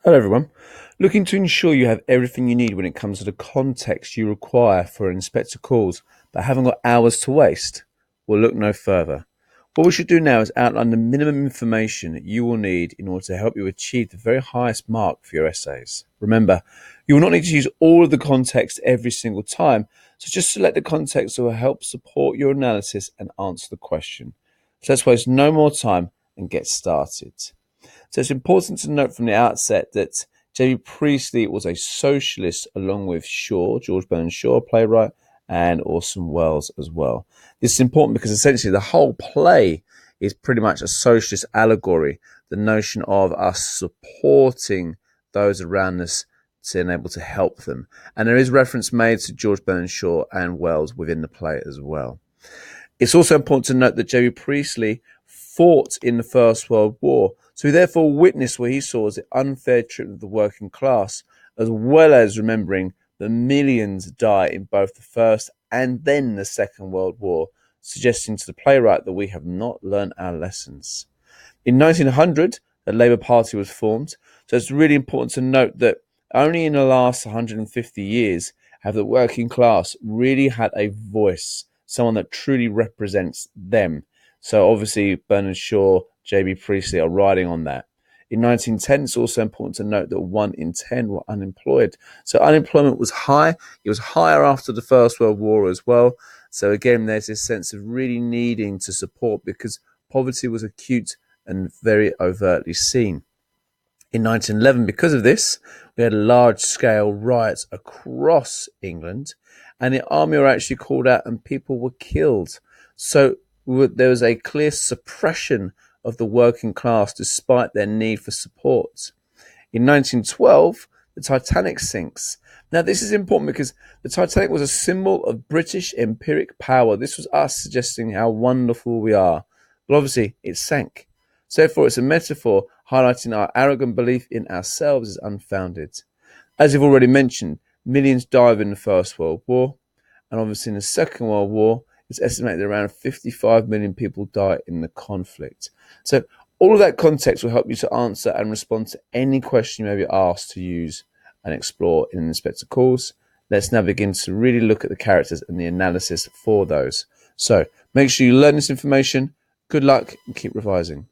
Hello, everyone. Looking to ensure you have everything you need when it comes to the context you require for an inspector calls, but haven't got hours to waste? Well, look no further. What we should do now is outline the minimum information that you will need in order to help you achieve the very highest mark for your essays. Remember, you will not need to use all of the context every single time, so just select the context that will help support your analysis and answer the question. So let's waste no more time and get started. So it's important to note from the outset that J.B. Priestley was a socialist along with Shaw, George Bernard Shaw, playwright, and Orson Welles as well. This is important because essentially the whole play is pretty much a socialist allegory, the notion of us supporting those around us to enable to help them. And there is reference made to George Bernard Shaw and Welles within the play as well. It's also important to note that J.B. Priestley fought in the First World War, so he therefore witnessed what he saw as the unfair treatment of the working class, as well as remembering that millions died in both the First and then the Second World War, suggesting to the playwright that we have not learned our lessons. In 1900, the Labour Party was formed, so it's really important to note that only in the last 150 years have the working class really had a voice, someone that truly represents them. So obviously Bernard Shaw, J.B. Priestley are riding on that. In 1910, it's also important to note that 1 in 10 were unemployed. So unemployment was high. It was higher after the First World War as well. So again, there's this sense of really needing to support because poverty was acute and very overtly seen. In 1911, because of this, we had large-scale riots across England, and the army were actually called out and people were killed. So there was a clear suppression of the working class despite their need for support. In 1912, the Titanic sinks. Now, this is important because the Titanic was a symbol of British empiric power. This was us suggesting how wonderful we are. But obviously, it sank. So therefore, it's a metaphor highlighting our arrogant belief in ourselves is unfounded. As you've already mentioned, millions died in the First World War, and obviously in the Second World War, it's estimated that around 55 million people died in the conflict. So all of that context will help you to answer and respond to any question you may be asked to use and explore in an inspector calls. Let's now begin to really look at the characters and the analysis for those. So make sure you learn this information. Good luck and keep revising.